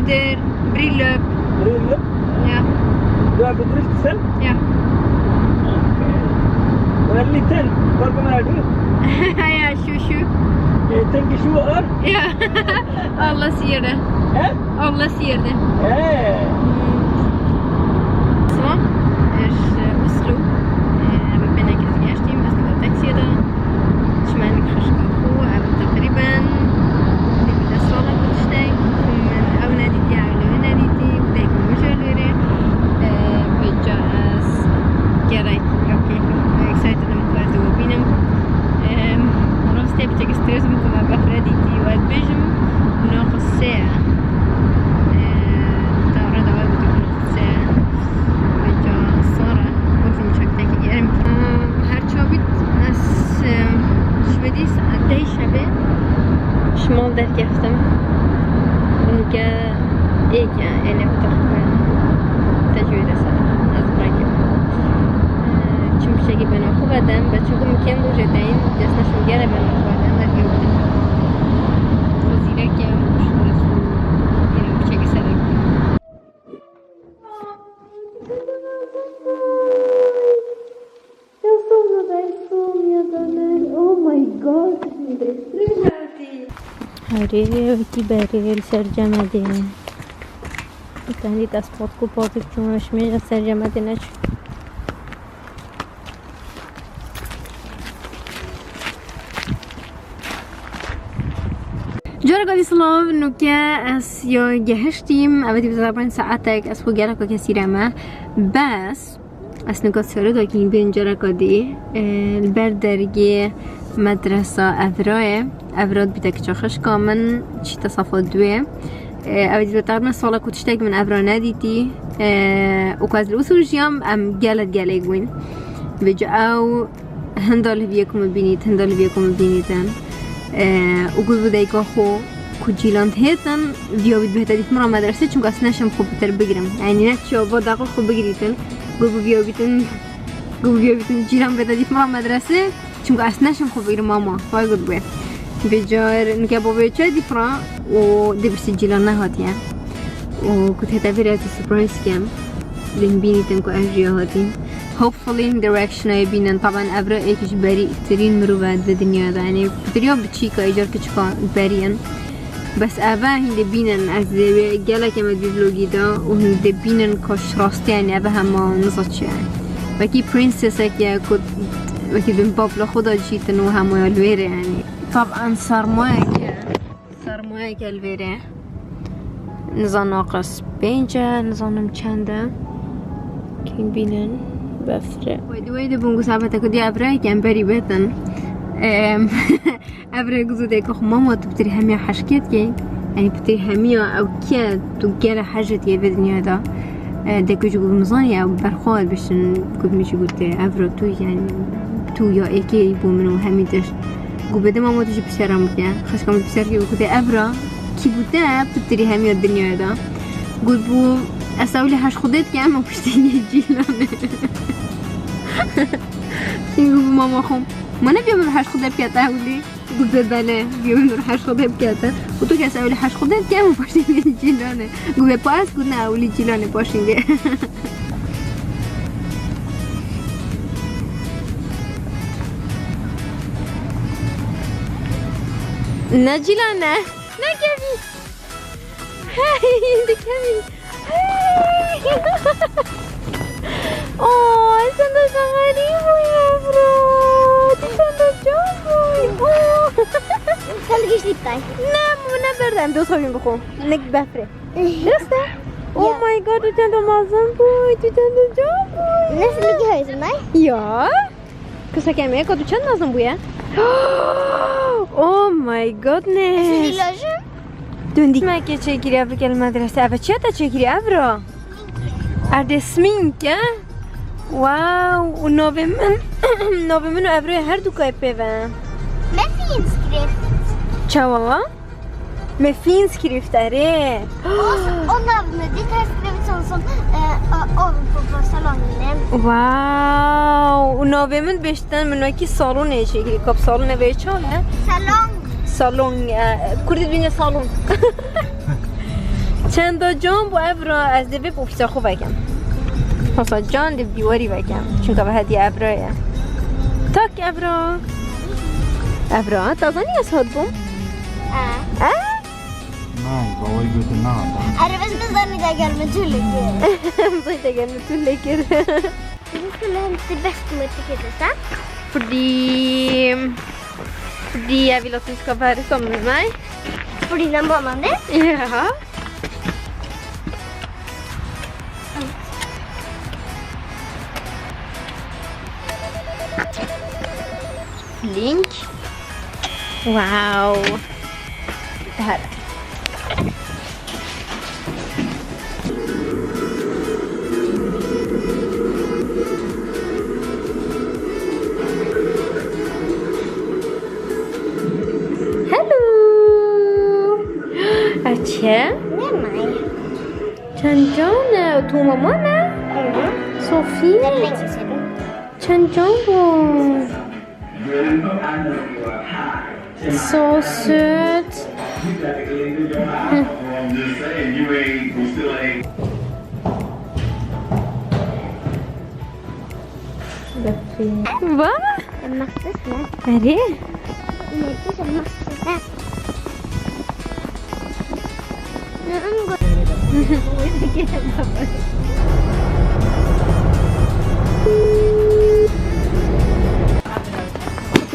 der brillop. Brillop? Ja. Du har bedrift selv? Ja. Okay. Du er liten. Hvor gammel er du? Ja, 27. Jeg tenker 20 år. Ja, alla sier det. Hæ? Alla sier det. Så, Oslo. بين كازياشتي مسنا تاكسي ده شمال خشكو تقريبا نبدا الصالة كنتشتاي من أو نادي تاعو لو نادي تي بدايك مجالوري بجاس جرايت اوكي اكسايتد مكوازو وبينم رمستي بتكسترز مكما بفردي تي وادبجم ناقص ساعة تعرض عوابة ناقص ساعة بجا الصالة وقتي مشاكتاكي جارم هرچابید از شویدی ساعتی شبه شمال در گفتم اونجا ایکه اینه بتقریبا تجوید سال از براکم چون بشگی بنا خوب آدم بچه که ممکن باشه دین دست نشون گره بنا خوب آدم در گیوده وزیره که مشهور است اینه بشگی سرک هره وکی بریل سرجمده تهدید از پادکو پادک چونش میشه سرجمده نشد جارا قدی سلاو نوکه از یا گهشتیم اولی بزرگان ساعتک از خود گره که کسی رمه بس از نگاه سره دا که این بین جارا قدی البردرگی مدرسة أفراد بتاعك شخص كامن شيء تصفات دوه أودي بتعرف صالة كنت اشتاق من أفراد ناديتي وكاز الأسر جيام أم جالت جالجوين بيجاو هندال بيكم بينيتان وقول بدايك أخو كجيلان هيتن بيوبد بهتدي مرة مدرسة شو قاس نشم خوب تر بجرم يعني نتشو بعد خوب بجريتن قول بيوبدن جيلان بهتدي مرة مدرسة چون که اصلا نشم خوب بگیرم ماما وای گفت بود بجار نکه بابا چه دیفران و دیبرسی جیلان نهاتیم و کت هتا ویرات سپرایز کم لین بینیتن که اجریا هاتیم hopefully in direction ای بینن طبعا ابرا ایکش بری ترین مروبات به دنیا ده یعنی بطريقه بتشيكا ايجار كتشكا بريان بس ابا هنده بینن از گله که مدی بلوگی دا و هنده بینن کاش راستی یعنی ابا هم نزد شه وکی پرنسسه که کد وكي بن بابلا خدا جيتن وهم الويرة يعني طبعا صار الويرة نظام ناقص بينجا نظام چنده كين بينن بفرق ويدو بونگو سابتا كدي ابراي كان بري بيتن ابراي قزو ديكو خو ماما تو بتري هميا حشكت كي يعني بتري هميا او كيا تو جالا حاجة كي في الدنيا دا ديكو جو مزاني او برخوال بشن قد ميشي قلت ابرا تو يعني تو یا ایکی بو منو همیدش گو بده ماما توش بسرم بکنه خش کامل بسر که بکنه ابرا کی بوده بتری همی دنیا دا گو بو اساولی هش خودت که اما پشتی جیلانه گو بو ماما خم ما نبیم رو هش خودت بکته اولی گو بله بیام رو هش خودت بکته و تو که اساولی هش خودت که اما پشتی جیلانه گو به پاس گو نه اولی جیلانه پاشینگه نجيلانا نكمل هاي نكمل هاي اوه سنة غريبة يا برو سنة جامو خليكيش لي بتاعي نعم ونبردم دو صابين بخو نك بفرق درسته اوه ماي جاد تو تندو مازن بوي تو تندو جامو نفس اللي جهاز معي يا كسا كامي كدو چند مازن بويا Oh my goodness. سيدي لاجم دوندي ما كي تشكري افرك المدرسة افا چه تا تشكري افرا ارد سمينك واو و نوبي من و افرا هر دو كاي بيوان ما فين سكريفت چه والله؟ ما فين سكريفت اره och namnet ditt har skrivit sånt som ovanpå på salongen. واو و نوبي من بشتن من وكي صالون تشكري كاب صالون بيچاله Salong. صالون كردت بين صالون چند تا جان با ابرا از دوی بوفیسا خوب بکن حسا جان دو دیواری بکن چون که به هدیه ابرایه تاک ابرا ابرا تازانی از هاد بوم؟ Nej, babay götüne aldı. Arabas bestämde jag med tulleker. Bestämde jag med tulleker. Vi skulle hämta bestemor till sant? Fordi jeg vil at du skal være sammen med meg. Fordi den banan din? Ja. Flink. Wow. Det her. چه؟ نه mig. چند جانه؟ تو مامانه؟ صوفی؟ چند جان بود؟ Så søt. Hva? Det er masse snø. Er det? Det er så masse snø.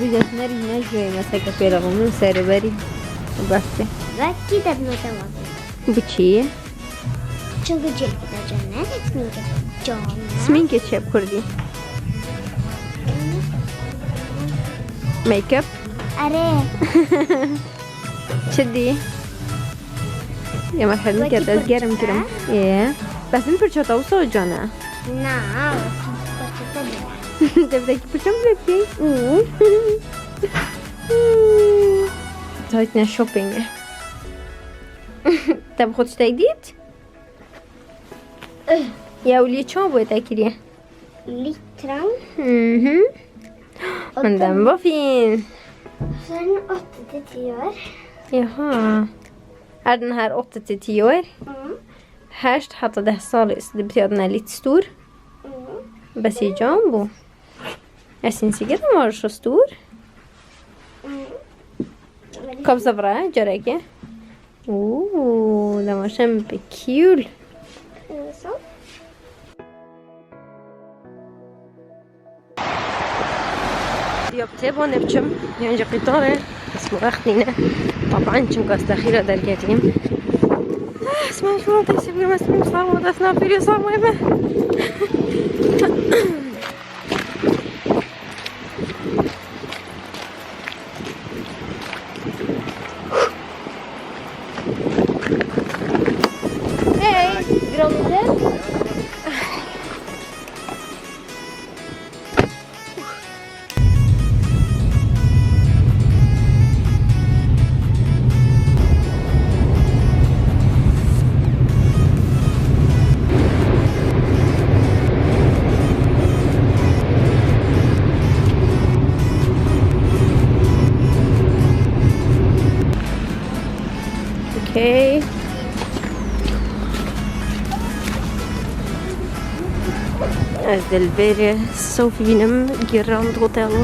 بجاش نری نجوی مسکه پیرامون سر بری بسته وقتی در نتوان بچیه؟ چون که جلد جانه سمینک جانه سمینک چه کردی؟ میکاپ؟ آره چه دی؟ یه مرحله میکرد از گرم کرم بس این پرچاتا و سو جانه نه تبدأ كيف بلبكي تايتنا شوبينج تبغى خود جديد يا ولي شو بغيت تاكليه Littran. Men den var fin. Så er den 8 til 10 år. Jaha. Er den her 8 til 10 år? Her hadde det salis. Det betyr at den er litt stor. Bessie Jumbo. Jeg synes ikke den var så stor. Kom så bra, gjør jeg ikke? Den var kjempekul. Sånn. يابتي بون بچم يعني قطاره اسمه وقتنا طبعا كم قصد اخيره درجتين اسمع شو تسوي مسمى صار وضعنا في صار مهمه Hej, grande. Okay. از دلبر صوفی بینم گراند هتل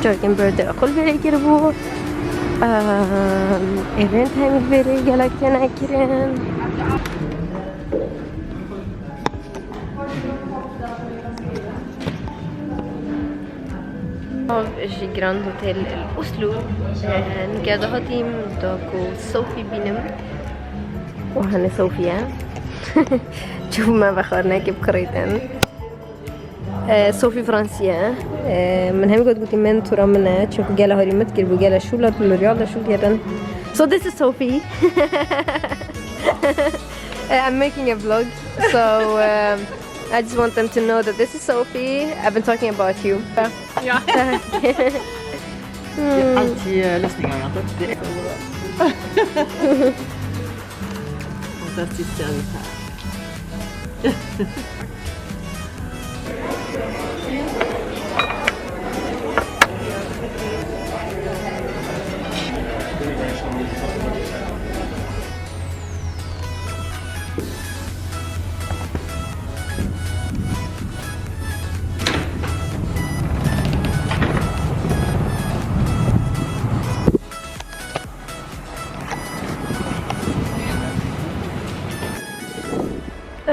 جاکن برده اقل بره گره بو ایونت همین بره گلکتی نکرن av Grand Hotel Oslo قاعدة هاتيم داكو صوفي بينم وهنا صوفيا شوفوا ما بخارنا كيف قريتن صوفي فرنسية من هم قلت من ترى منها شوفوا قالها هاري متكر بقالها شو لا بالرياضة شو كيرن so this is Sophie I'm making a vlog so I just want them to know that this is Sophie. I've been talking about you. Ja. Det är alltid lösningar. Det är så bra. Fantastiskt kärlek här.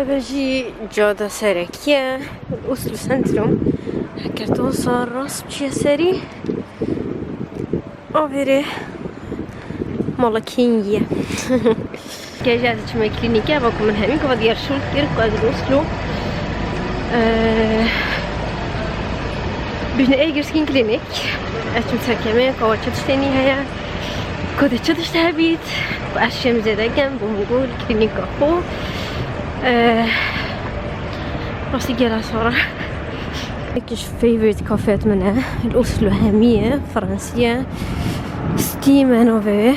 أبجي جادة سركية أوسلو سنتروم هكرتو صار راس بشي سري أوفيري مالكينية كاجات شما كلينيكا باكم من همين كفا ديار شول كير قاد أوسلو بجنا ايجر سكين كلينيك أتم ساكيمين كوا تشتني هيا كودي تشتها بيت وأشياء مزيدة جنب ونقول كلينيكا خو راسي جالة صورة هيكش فيفورت كافيات منها الأوسلو هامية فرنسية ستيم نوفي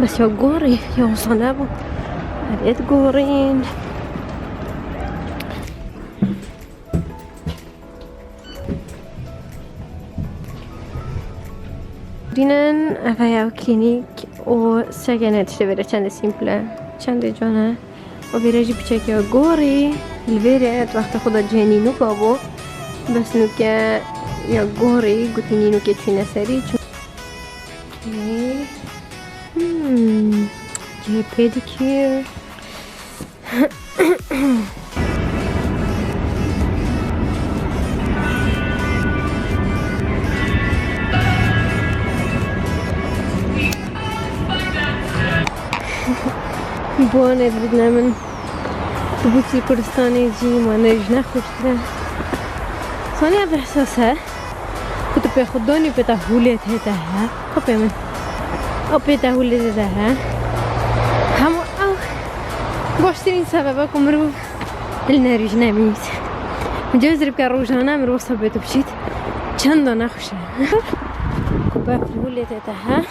بس يا قوري يا صنابو هذيت قورين دينن افايا كلينيك و ساكنة تشتغل چند سيمبله چند جانه و بیراجی بچه که گوری الویرت وقت خدا جهنی نکابو بس نوکه یا گوری گوتینی نوکه چونه سری چون جه پیدیکیر بوانت بدنا من بوتي كردستاني جي ما نرجع خوشتره صانع بإحساسها كنت بياخدوني بتهولت هتاها خبي من أو بتهولت هتاها هم أو باشترين سببكم مرو النرجع ميت مجوز ربك روجانا مرو صبيت بشيت چندان خوشه كوبا بتهولت هتاها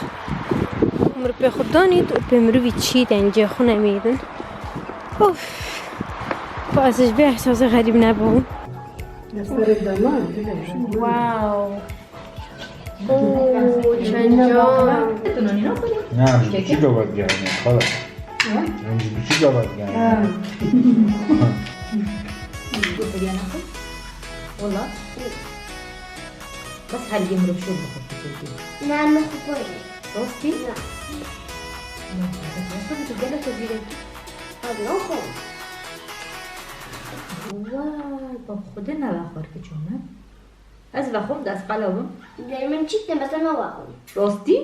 مر بياخدوني تو بمروي تشيت انجا خونه ميدن اوف فاسش بيه احساس غريب نبو واو اوه چنجان نه چی باید گرمه خلاص چی باید گرمه والله بس هل يمرق شو بخطط نعم خبري روستي؟ لا واي باب خودنا بخور كچونه از بخوم دست قلبم دائما جدا بس انا واقف روستي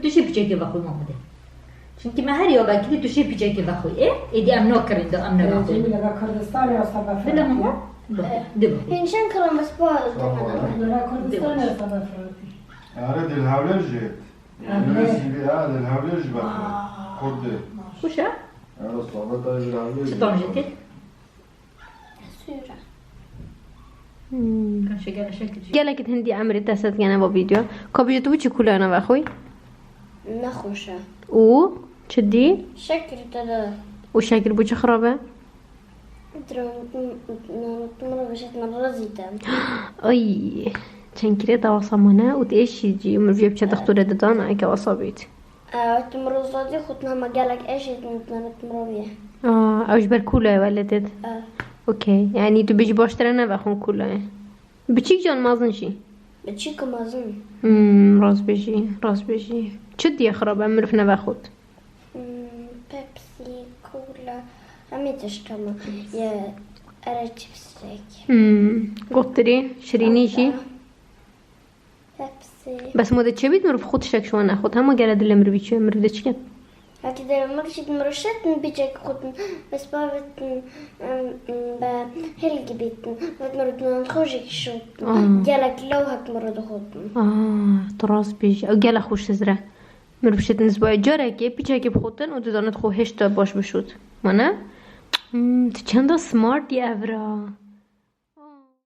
تو شي بيجي بخوي مامده چونكي ما هر يوم اكيد تو شي بيجي بخوي ايه ايدي ام نوكرين ده ام نبخوي كردستان يا صباح بلا ماما ده هين شنكرم بس باز كردستان يا صباح آره دل هولج جيت دل هولج بخور خود وشا؟ آره صحبت های دل هولج چطور جتت؟ سورة كان شغال شكل قالك هندي عمري تاسات كان با فيديو كوبي تو چي كولا انا واخوي نخوشة او چدي شكر تدا وشاكر بوچ خرابه تمر بشت مرة زيتا اي چنكري تواصمنا وتايش يجي مرفيا بچا دكتوره ددان اي كواصابيت تمر زادي خدنا ما قالك ايش تمر اوش بالكولا ولدت اوكي يعني تو بيجي باشترنا بخون كولا بچيك جان مازنشي بتشيكو مازن راس بيجي چدي خرابه مرفنا باخد بيبسي كولا همي تشتما يا ارتشفسك قطري شرينيشي بيبسي بس مودة چه بيت مرف خود شك شو ناخد همه قرد اللي مرفي چه مرفي چه هكذا دائما مرشد مرشد بيجيك خدن بس بابت بهلقي بيتن بتمرد نخوجك شو قالك لو هك مرد خدن تراس بيجي او قال خوش تزرع مرف شت نسبة جاركي بيجاكي بخوتن و دانت خو هشتا باش بشود مانا؟ تو چند سمارت يا افرا